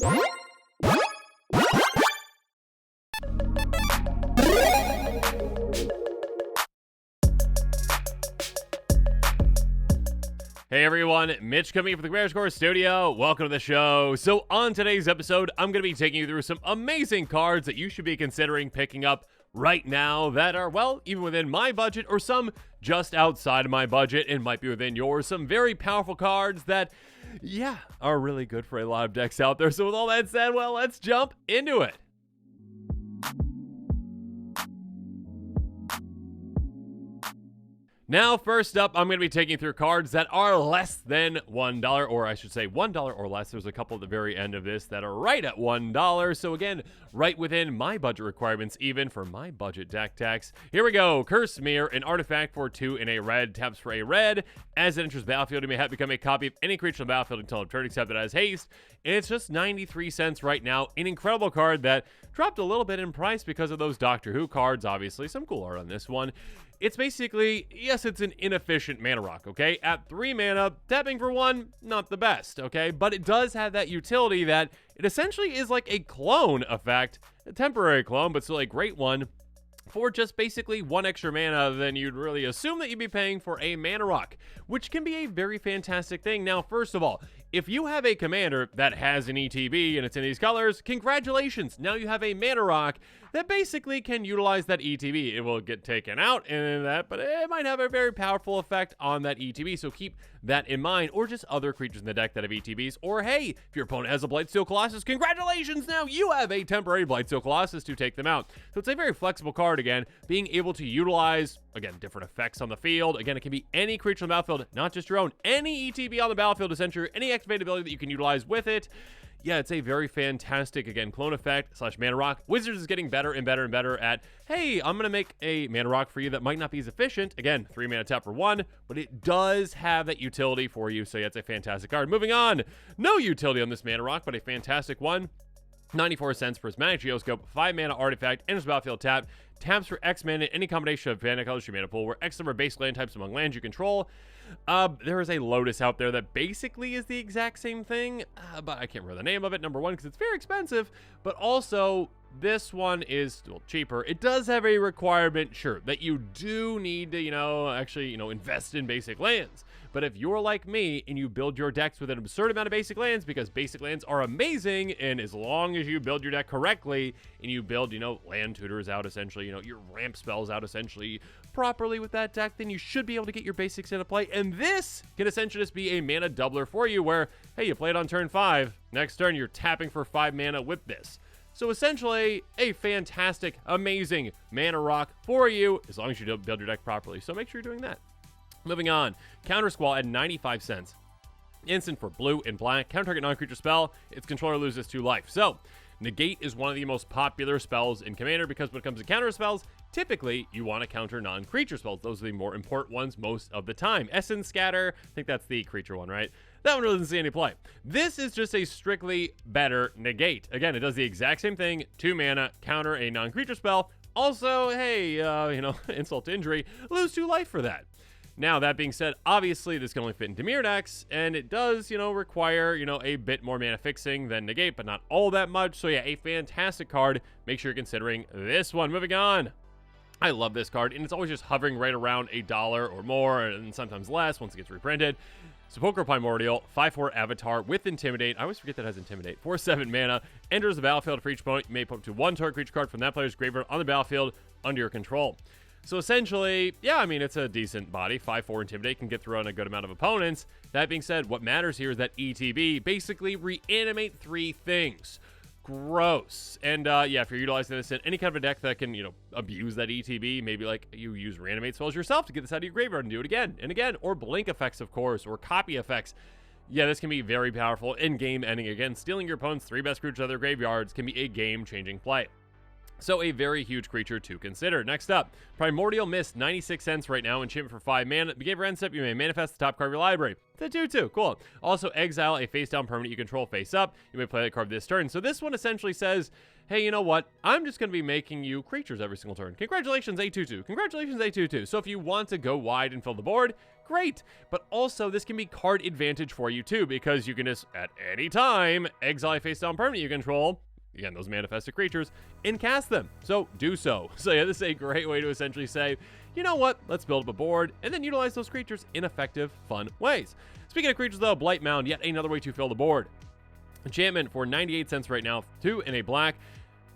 Hey everyone, Mitch coming in from the Commander Score Studio. Welcome to the show. So on today's episode, I'm going to be taking you through some amazing cards that you should be considering picking up right now that are, well, even within my budget or some just outside of my budget and might be within yours. Some very powerful cards that, yeah, are really good for a lot of decks out there. So with all that said, well, let's jump into it. Now, first up, I'm going to be taking through cards that are less than $1, or I should say $1 or less. There's a couple at the very end of this that are right at $1. So again, right within my budget requirements, even for my budget deck tax. Here we go. Curse Mirror, an artifact for 2 in a red, taps for a red. As it enters the battlefield, you may have become a copy of any creature on the battlefield until turn, except it has haste. And it's just 93 cents right now. An incredible card that dropped a little bit in price because of those Doctor Who cards, obviously. Some cool art on this one. It's basically, yes, it's an inefficient mana rock, okay? At 3 mana, tapping for 1, not the best, okay? But it does have that utility that it essentially is like a clone effect, a temporary clone, but still a great one, for just basically 1 extra mana than you'd really assume that you'd be paying for a mana rock, which can be a very fantastic thing. Now, first of all, if you have a commander that has an ETB and it's in these colors, congratulations! Now you have a mana rock that basically can utilize that ETB. It will get taken out and that, but it might have a very powerful effect on that ETB, so keep that in mind. Or just other creatures in the deck that have ETBs. Or hey, if your opponent has a Blightsteel Colossus, congratulations! Now you have a temporary Blightsteel Colossus to take them out. So it's a very flexible card, again, being able to utilize, again, different effects on the field. Again, it can be any creature on the battlefield, not just your own. Any ETB on the battlefield, essentially, any activated ability that you can utilize with it. Yeah, it's a very fantastic, again, clone effect / mana rock. Wizards is getting better and better and better at, hey, I'm going to make a mana rock for you that might not be as efficient. Again, 3 mana tap for 1, but it does have that utility for you, so yeah, it's a fantastic card. Moving on, no utility on this mana rock, but a fantastic one. 94 cents Prismatic Geoscope, 5 mana artifact, enters battlefield tap, taps for X mana, any combination of mana colors your mana pool, where X number of base land types among lands you control. There is a Lotus out there that basically is the exact same thing, but I can't remember the name of it, number one, because it's very expensive, but also this one is still cheaper. It does have a requirement, sure, that you do need to, actually, invest in basic lands. But if you're like me and you build your decks with an absurd amount of basic lands, because basic lands are amazing, and as long as you build your deck correctly and you build, land tutors out, essentially, your ramp spells out, essentially, properly with that deck, then you should be able to get your basics into play. And this can essentially just be a mana doubler for you where, hey, you play it on turn 5, next turn you're tapping for 5 mana with this. So essentially, a fantastic, amazing mana rock for you, as long as you build your deck properly. So make sure you're doing that. Moving on, Counter Squall at 95 cents. Instant for blue and black. Counter target non-creature spell. Its controller loses 2 life. So, Negate is one of the most popular spells in Commander because when it comes to counter spells, typically you want to counter non-creature spells. Those are the more important ones most of the time. Essence Scatter, I think that's the creature one, right? That one really doesn't see any play. This is just a strictly better Negate. Again, it does the exact same thing. 2 mana, counter a non-creature spell. Also, hey, insult to injury, lose 2 life for that. Now, that being said, obviously, this can only fit into mirror decks, and it does, require, a bit more mana fixing than Negate, but not all that much. So, yeah, a fantastic card. Make sure you're considering this one. Moving on. I love this card, and it's always just hovering right around $1 or more, and sometimes less once it gets reprinted. Sepulchral Primordial, 5/4 Avatar with Intimidate. I always forget that it has Intimidate. 4/7 mana. Enters the battlefield for each opponent. You may put up to 1 target creature card from that player's graveyard on the battlefield under your control. So essentially, yeah, I mean, it's a decent body. 5/4 Intimidate can get through on a good amount of opponents. That being said, what matters here is that ETB basically reanimate 3 things. Gross. And yeah, if you're utilizing this in any kind of a deck that can, abuse that ETB, maybe like you use reanimate spells yourself to get this out of your graveyard and do it again and again, or blink effects, of course, or copy effects. Yeah, this can be very powerful in game ending. Again, stealing your opponent's 3 best creatures out of their graveyards can be a game-changing play. So a very huge creature to consider. Next up, Primordial Mist, 96 cents right now, enchantment for 5 mana. At the beginning of your end step, you may manifest the top card of your library. It's a 2/2, cool. Also, exile a face-down permanent you control face up. You may play that card this turn. So this one essentially says, hey, you know what? I'm just going to be making you creatures every single turn. Congratulations, A2/2. Congratulations, A2/2. So if you want to go wide and fill the board, great. But also, this can be card advantage for you too, because you can just, at any time, exile a face-down permanent you control, again, those manifested creatures, and cast them. So do so. So yeah, this is a great way to essentially say, you know what, let's build up a board, and then utilize those creatures in effective, fun ways. Speaking of creatures though, Blight Mound, yet another way to fill the board. Enchantment for 98 cents right now, 2 and a black.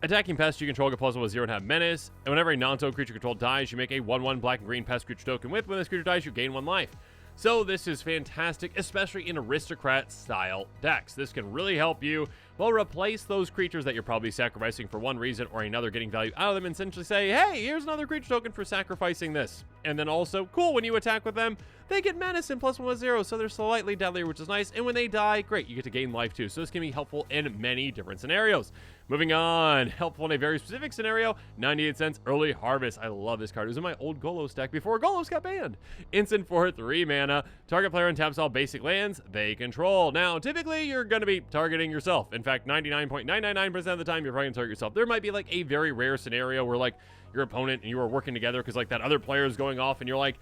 Attacking pest you control get +1 with 0 and have menace. And whenever a non-token creature controlled dies, you make a 1/1 black and green pest creature token with. When this creature dies, you gain 1 life. So this is fantastic, especially in aristocrat style decks. This can really help you, well, replace those creatures that you're probably sacrificing for one reason or another, getting value out of them, and essentially say, hey, here's another creature token for sacrificing this. And then also, cool, when you attack with them, they get menace and +1 with 0, so they're slightly deadlier, which is nice. And when they die, great, you get to gain life too. So this can be helpful in many different scenarios. Moving on, helpful in a very specific scenario, 98 cents, Early Harvest. I love this card. It was in my old Golos deck before Golos got banned. Instant for 3 mana. Target player untaps all basic lands they control. Now, typically, you're going to be targeting yourself. In fact, 99.999% of the time, you're probably going to target yourself. There might be like a very rare scenario where like your opponent and you are working together because like that other player is going off and you're like,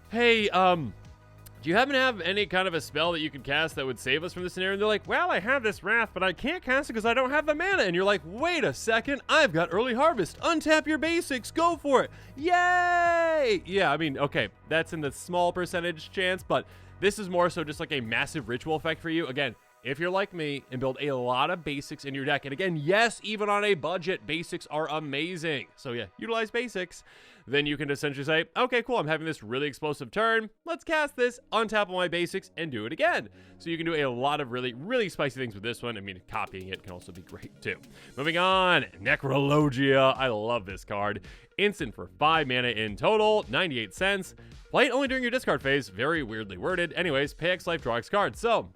hey, do you happen to have any kind of a spell that you could cast that would save us from this scenario? And they're like, well, I have this Wrath, but I can't cast it because I don't have the mana. And you're like, wait a second, I've got Early Harvest. Untap your basics, go for it. Yay! Yeah, I mean, okay, that's in the small percentage chance, but this is more so just like a massive ritual effect for you. Again, if you're like me and build a lot of basics in your deck, and again, yes, even on a budget, basics are amazing. So yeah, utilize basics. Then you can essentially say, okay, cool, I'm having this really explosive turn. Let's cast this, untap all my basics, and do it again. So you can do a lot of really, really spicy things with this one. I mean, copying it can also be great too. Moving on, Necrologia. I love this card. Instant for 5 mana in total, 98 cents. Play it only during your discard phase. Very weirdly worded. Anyways, pay X life, draw X card. So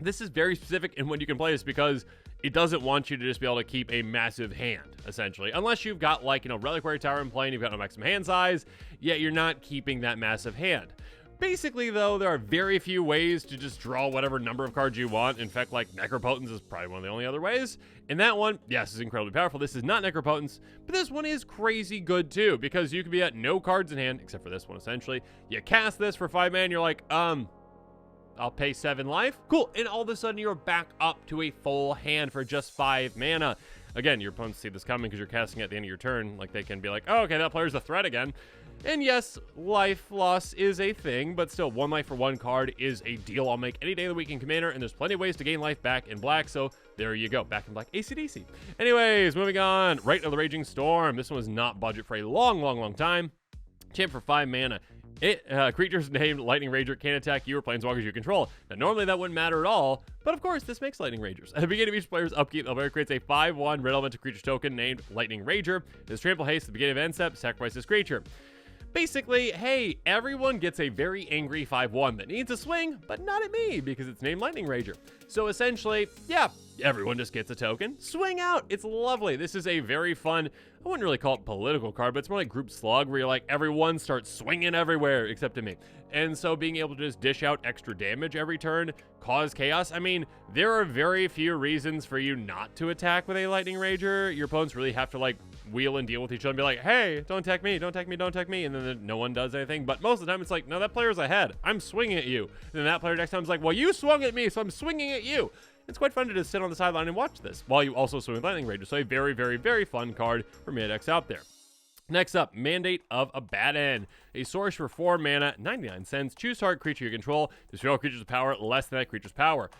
this is very specific in when you can play this because it doesn't want you to just be able to keep a massive hand, essentially. Unless you've got, like, Reliquary Tower in play and you've got no maximum hand size, yet you're not keeping that massive hand. Basically, though, there are very few ways to just draw whatever number of cards you want. In fact, like, Necropotence is probably one of the only other ways. And that one, yes, is incredibly powerful. This is not Necropotence, but this one is crazy good, too, because you can be at no cards in hand, except for this one, essentially. You cast this for 5 mana, and you're like, I'll pay 7 life. Cool. And all of a sudden, you're back up to a full hand for just 5 mana. Again, your opponents see this coming because you're casting at the end of your turn. Like, they can be like, oh, okay, that player's a threat again. And yes, life loss is a thing, but still, 1 life for 1 card is a deal I'll make any day of the week in Commander, and there's plenty of ways to gain life back in black, so there you go. Back in black, AC/DC. Anyways, moving on. Right into the Raging Storm. This one was not budget for a long, long, long time. Champ for 5 mana. Creatures named Lightning Rager can attack you or planeswalkers you control. Now, normally that wouldn't matter at all, but of course, this makes Lightning Ragers. At the beginning of each player's upkeep, the player creates a 5/1 red elemental creature token named Lightning Rager. This trample haste at the beginning of end step, sacrifice this creature. Basically, hey, everyone gets a very angry 5/1 that needs a swing, but not at me because it's named Lightning Rager. So essentially, yeah, everyone just gets a token. Swing out. It's lovely. This is a very fun, I wouldn't really call it political card, but it's more like Group Slug where you're like, everyone starts swinging everywhere except to me. And so being able to just dish out extra damage every turn, cause chaos. I mean, there are very few reasons for you not to attack with a Lightning Rager. Your opponents really have to like wheel and deal with each other and be like, hey, don't attack me, don't attack me, don't attack me. And then no one does anything. But most of the time it's like, no, that player's ahead. I'm swinging at you. And then that player next time is like, well, you swung at me, so I'm swinging at you. It's quite fun to just sit on the sideline and watch this while you also swing with Lightning Rager. So a very, very, very fun card for mana decks out there. Next up, Mandate of Abaddon. A source for 4 mana, 99 cents. Choose target creature you control. Destroy all creatures with power less than that creature's power.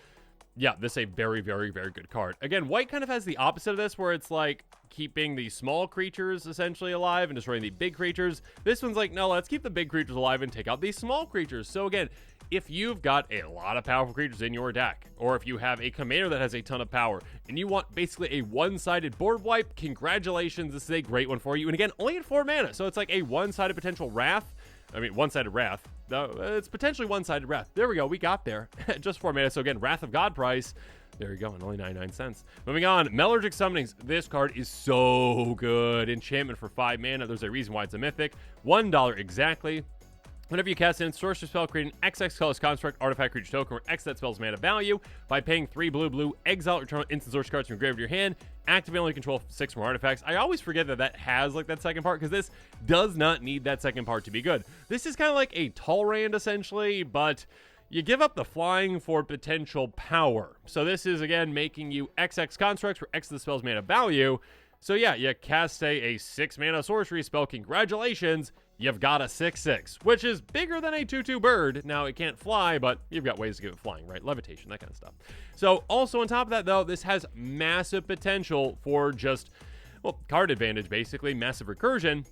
Yeah, this is a very, very, very good card. Again, white kind of has the opposite of this, where it's like keeping the small creatures essentially alive and destroying the big creatures. This one's like, no, let's keep the big creatures alive and take out these small creatures. So again, if you've got a lot of powerful creatures in your deck, or if you have a commander that has a ton of power, and you want basically a one-sided board wipe, congratulations, this is a great one for you. And again, only at 4 mana, so it's like a one-sided potential Wrath. I mean, one-sided Wrath. No, it's potentially one-sided Wrath. There we go, we got there. Just 4 mana, so again, Wrath of God price. There you go, and only 99 cents. Moving on, Metallurgic Summonings. This card is so good. Enchantment for 5 mana. There's a reason why it's a mythic. $1 exactly. Whenever you cast an sorcery spell, create an XX colorless construct, artifact, creature token, where X that spell's mana value. By paying 3 blue, exile, return instant sorcery cards from your graveyard to your hand. Activate only control 6 more artifacts. I always forget that has like that second part, because this does not need that second part to be good. This is kind of like a Talrand essentially, but you give up the flying for potential power. So this is again making you XX constructs, where X the spell's mana value. So yeah, you cast a 6 mana sorcery spell. Congratulations, you've got a 6/6, which is bigger than a 2/2 bird. Now, it can't fly, but you've got ways to give it flying, right? Levitation, that kind of stuff. So also on top of that, though, this has massive potential for just, well, card advantage, basically, massive recursion.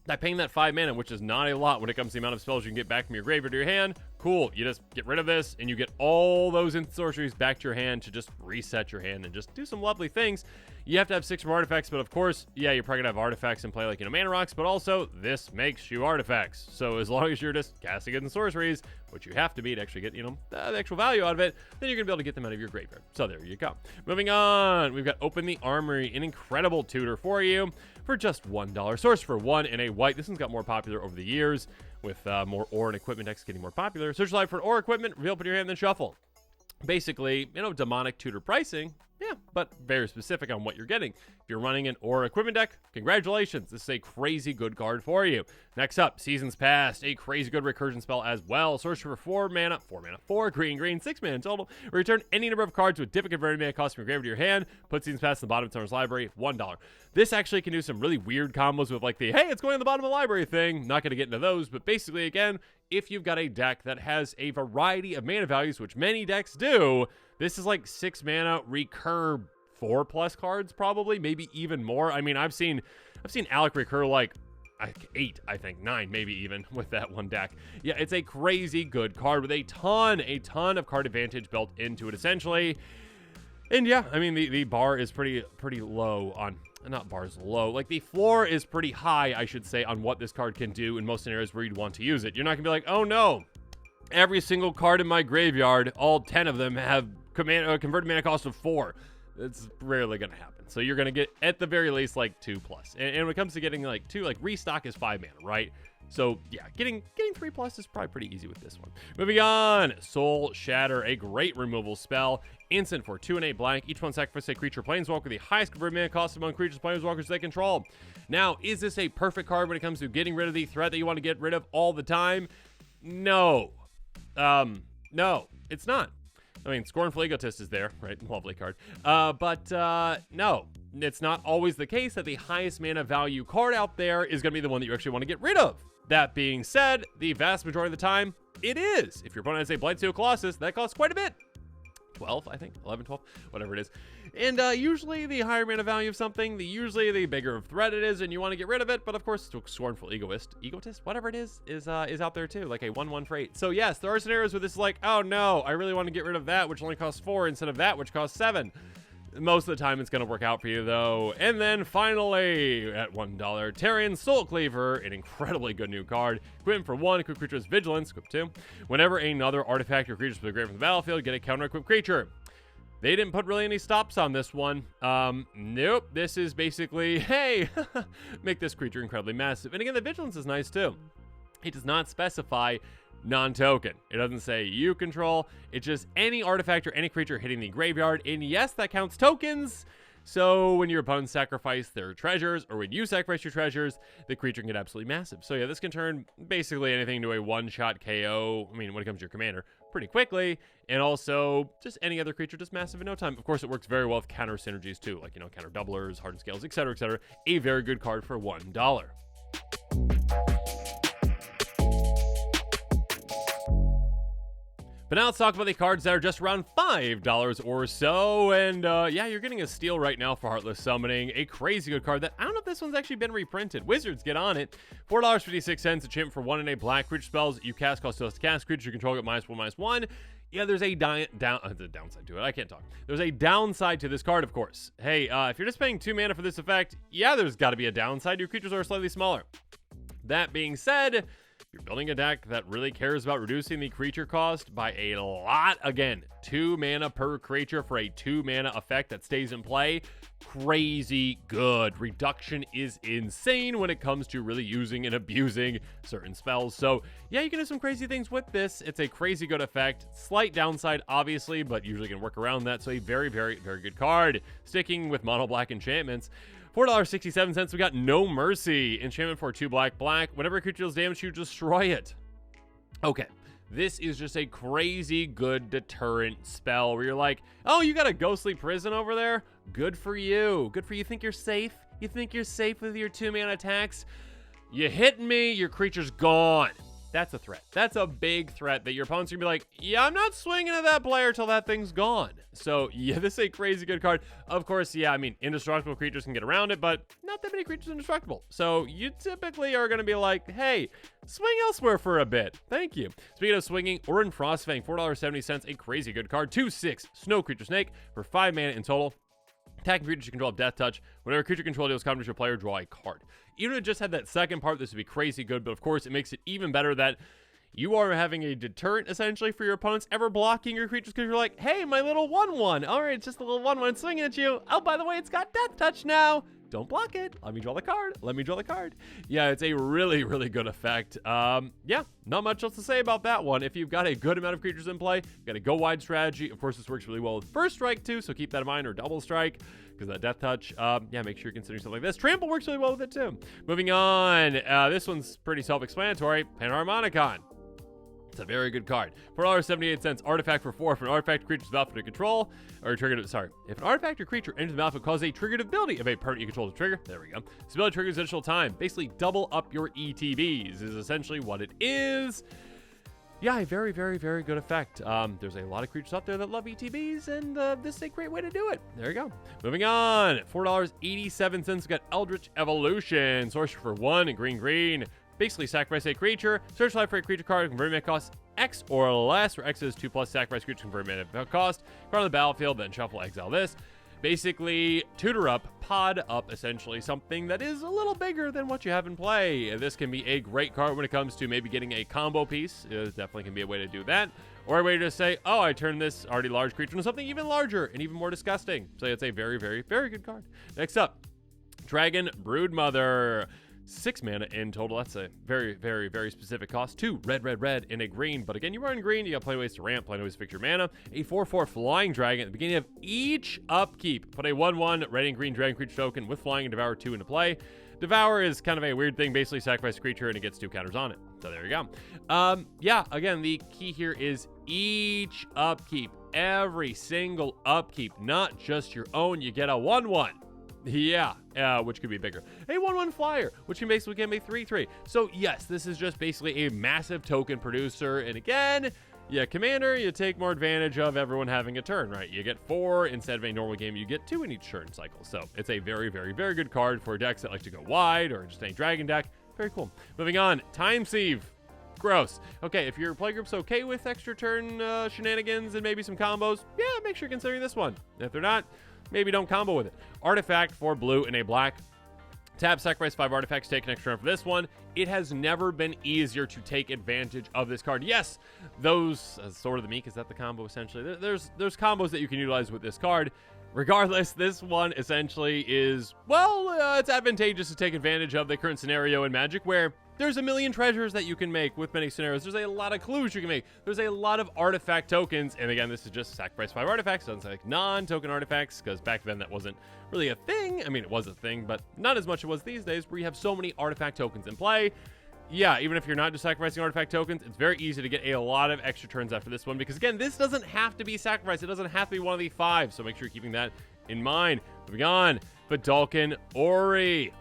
By paying that 5 mana, which is not a lot when it comes to the amount of spells you can get back from your graveyard to your hand, cool. You just get rid of this, and you get all those instant sorceries back to your hand to just reset your hand and just do some lovely things. You have to have 6 more artifacts, but of course, yeah, you're probably gonna have artifacts in play like, mana rocks, but also this makes you artifacts. So as long as you're just casting it in sorceries, which you have to be to actually get, the actual value out of it, then you're gonna be able to get them out of your graveyard. So there you go. Moving on, we've got Open the Armory, an incredible tutor for you for just $1. Source for 1 and a white. This one's got more popular over the years with more ore and equipment decks getting more popular. Search live for ore equipment, reveal, put in your hand, then shuffle. Basically, demonic tutor pricing. Yeah, but very specific on what you're getting. If you're running an ore equipment deck, congratulations. This is a crazy good card for you. Next up, Seasons Past, a crazy good recursion spell as well. Sorcery for 4 mana, 4 green, 6 mana total. Return any number of cards with different converted mana cost from your graveyard to your hand. Put Seasons Past in the bottom of Summer's library, $1. This actually can do some really weird combos with like the, hey, it's going in the bottom of the library thing. Not going to get into those, but basically, again, if you've got a deck that has a variety of mana values, which many decks do, this is like 6 mana, recur 4+ cards, probably, maybe even more. I mean, I've seen Alec recur like 8, I think, 9, maybe even with that one deck. Yeah, it's a crazy good card with a ton of card advantage built into it, essentially. And yeah, I mean, the bar is pretty low on, not bar's low, like the floor is pretty high, I should say, on what this card can do in most scenarios where you'd want to use it. You're not gonna be like, oh no, every single card in my graveyard, all 10 of them have converted mana cost of 4. It's rarely going to happen. So you're going to get, at the very least, like 2+. And when it comes to getting like 2, like restock is 5 mana, right? So yeah, getting 3+ is probably pretty easy with this one. Moving on, Soul Shatter, a great removal spell. Instant for 2 and 8 blank. Each one sacrifice a creature planeswalker, the highest converted mana cost among creatures planeswalkers they control. Now, is this a perfect card when it comes to getting rid of the threat that you want to get rid of all the time? No. No, it's not. I mean, Scornful Egotist is there, right? Lovely card. But no, it's not always the case that the highest mana value card out there is going to be the one that you actually want to get rid of. That being said, the vast majority of the time, it is. If your opponent has a Blightsteel Colossus, that costs quite a bit. 12, I think, 11, 12, whatever it is. And usually the higher mana value of something, usually the bigger of threat it is, and you want to get rid of it. But of course, Scornful Egotist, whatever it is out there too, like a 1/1 for 8. So yes, there are scenarios where this is like, oh no, I really want to get rid of that, which only costs 4 instead of that, which costs 7. Most of the time, it's going to work out for you, though. And then, finally, at $1, Tarion Soul Cleaver, an incredibly good new card. Equip for 1, equip creature is Vigilance, equip 2. Whenever another artifact or creature is graveyard from the battlefield, get a counter-equipped creature. They didn't put really any stops on this one. Nope. This is basically, hey, make this creature incredibly massive. And again, the Vigilance is nice, too. It does not specify non-token. It doesn't say you control. It's just any artifact or any creature hitting the graveyard. And yes, that counts tokens. So when your opponents sacrifice their treasures, or when you sacrifice your treasures, the creature can get absolutely massive. So yeah, this can turn basically anything to a one-shot KO. I mean, when it comes to your commander, pretty quickly. And also just any other creature just massive in no time. Of course, it works very well with counter synergies too, like, counter doublers, hardened scales, etc., etc. A very good card for $1. But now let's talk about the cards that are just around $5 or so. And yeah, you're getting a steal right now for Heartless Summoning. A crazy good card that I don't know if this one's actually been reprinted. Wizards, get on it. $4.56, a chimp for 1 and a black. Creature spells you cast cost us to cast. Creature you control get -1/-1. Yeah, there's a downside to it. I can't talk. There's a downside to this card, of course. Hey, if you're just paying 2 mana for this effect, yeah, there's got to be a downside. Your creatures are slightly smaller. That being said, you're building a deck that really cares about reducing the creature cost by a lot. Again, 2 mana per creature for a 2 mana effect that stays in play. Crazy good. Reduction is insane when it comes to really using and abusing certain spells. So yeah, you can do some crazy things with this. It's a crazy good effect. Slight downside, obviously, but usually can work around that. So a very, very, very good card. Sticking with mono black enchantments. $4.67, we got No Mercy. Enchantment for 2 black. Whenever a creature deals damage, you destroy it. Okay. This is just a crazy good deterrent spell where you're like, oh, you got a ghostly prison over there? Good for you. Good for you. Think you're safe? You think you're safe with your 2 mana attacks? You hit me, your creature's gone. That's a threat. That's a big threat that your opponent's gonna be like, yeah, I'm not swinging at that player till that thing's gone. So yeah, this is a crazy good card. Of course, yeah, I mean, indestructible creatures can get around it, but not that many creatures are indestructible. So you typically are gonna be like, hey, swing elsewhere for a bit. Thank you. Speaking of swinging, Orin Frostfang, $4.70, a crazy good card. 2/6 Snow Creature Snake for 5 mana in total. Attacking creatures you control have Death Touch. Whenever creature control deals combat to your player, draw a card. Even if it just had that second part, this would be crazy good, but of course, it makes it even better that you are having a deterrent, essentially, for your opponents ever blocking your creatures because you're like, hey, my little 1/1. All right, it's just a little 1/1 swinging at you. Oh, by the way, it's got Death Touch now. Don't block it. Let me draw the card. Let me draw the card. Yeah, it's a really, really good effect. Yeah, not much else to say about that one. If you've got a good amount of creatures in play, you've got a go wide strategy. Of course, this works really well with First Strike too, so keep that in mind, or Double Strike, because that Death Touch. Yeah, make sure you're considering something like this. Trample works really well with it too. Moving on, this one's pretty self-explanatory. Panharmonicon. It's a very good card. $4.78, artifact for 4. If an artifact creature's battlefield control, or triggered, sorry. If an artifact or creature enters the battlefield, causes a triggered ability of a permanent you control to trigger. There we go. This ability triggers additional time. Basically, double up your ETBs is essentially what it is. Yeah, a very, very, very good effect. There's a lot of creatures out there that love ETBs, and this is a great way to do it. There you go. Moving on. $4.87, we got Eldritch Evolution. Sorcery for 1 and green. Basically, sacrifice a creature, search life for a creature card, convert mana cost X or less, where X is 2+, sacrifice creature, convert mana cost, card on the battlefield, then shuffle, exile this. Basically, tutor up, pod up, essentially, something that is a little bigger than what you have in play. This can be a great card when it comes to maybe getting a combo piece. It definitely can be a way to do that. Or a way to say, oh, I turned this already large creature into something even larger and even more disgusting. So it's a very, very, very good card. Next up, Dragon Broodmother. 6 mana in total. That's a very, very, very specific cost. 2 red, and a green. But again, you run green, you got plenty of ways to ramp, plenty of ways to fix your mana. A 4/4 flying dragon at the beginning of each upkeep. Put a 1/1 red and green dragon creature token with flying and devour 2 into play. Devour is kind of a weird thing. Basically, sacrifice a creature and it gets 2 counters on it. So there you go. Yeah, again, the key here is each upkeep. Every single upkeep, not just your own. You get a 1/1. Yeah, which could be bigger. A 1/1 flyer, which can basically give me 3/3. So yes, this is just basically a massive token producer. And again, yeah, commander, you take more advantage of everyone having a turn, right? You get 4 instead of a normal game. You get 2 in each turn cycle. So it's a very, very, very good card for decks that like to go wide or just a dragon deck. Very cool. Moving on, Time Sieve. Gross. Okay, if your playgroup's okay with extra turn shenanigans and maybe some combos, yeah, make sure you're considering this one. If they're not, maybe don't combo with it. Artifact for blue and a black. Tap, sacrifice 5 artifacts, take an extra turn for this one. It has never been easier to take advantage of this card. Yes, those Sword of the Meek, is that the combo essentially? There's combos that you can utilize with this card. Regardless, this one essentially is, well, it's advantageous to take advantage of the current scenario in Magic where there's a million treasures that you can make with many scenarios. There's a lot of clues you can make. There's a lot of artifact tokens. And again, this is just sacrifice 5 artifacts. It doesn't say like non-token artifacts because back then that wasn't really a thing. I mean, it was a thing, but not as much as it was these days where you have so many artifact tokens in play. Yeah, even if you're not just sacrificing artifact tokens, it's very easy to get a lot of extra turns after this one because, again, this doesn't have to be sacrificed. It doesn't have to be one of the 5, so make sure you're keeping that in mind. Moving on, Vedalken Ori.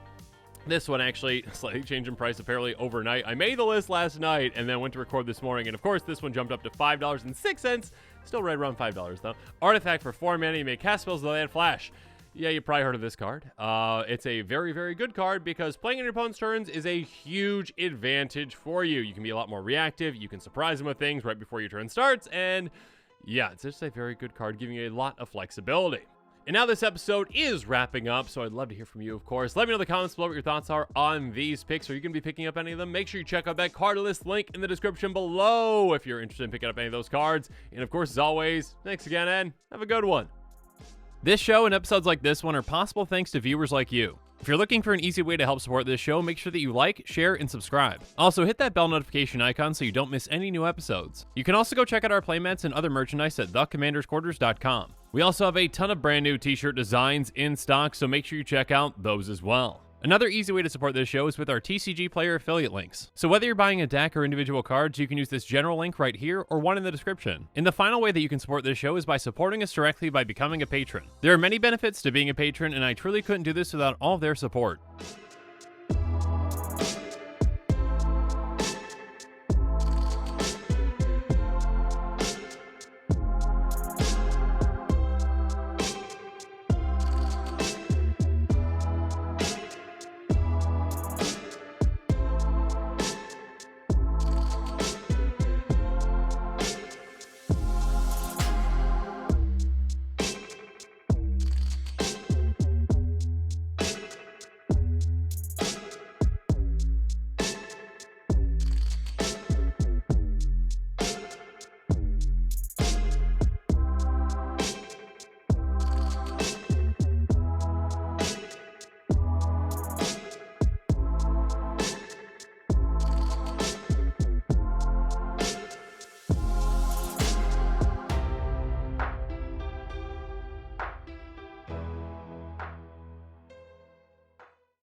This one actually slightly changed in price apparently overnight. I made the list last night and then went to record this morning, and of course, this one jumped up to $5.06. Still right around $5, though. Artifact for 4 mana. You may cast spells with land flash. Yeah, you probably heard of this card. It's a very, very good card because playing in your opponent's turns is a huge advantage for you. You can be a lot more reactive. You can surprise them with things right before your turn starts. And yeah, it's just a very good card, giving you a lot of flexibility. And now this episode is wrapping up, so I'd love to hear from you, of course. Let me know in the comments below what your thoughts are on these picks. Are you going to be picking up any of them? Make sure you check out that card list link in the description below if you're interested in picking up any of those cards. And of course, as always, thanks again, and have a good one. This show and episodes like this one are possible thanks to viewers like you. If you're looking for an easy way to help support this show, make sure that you like, share, and subscribe. Also, hit that bell notification icon so you don't miss any new episodes. You can also go check out our playmats and other merchandise at thecommandersquarters.com. We also have a ton of brand new t-shirt designs in stock, so make sure you check out those as well. Another easy way to support this show is with our TCG Player affiliate links. So whether you're buying a deck or individual cards, you can use this general link right here or one in the description. And the final way that you can support this show is by supporting us directly by becoming a patron. There are many benefits to being a patron, and I truly couldn't do this without all of their support.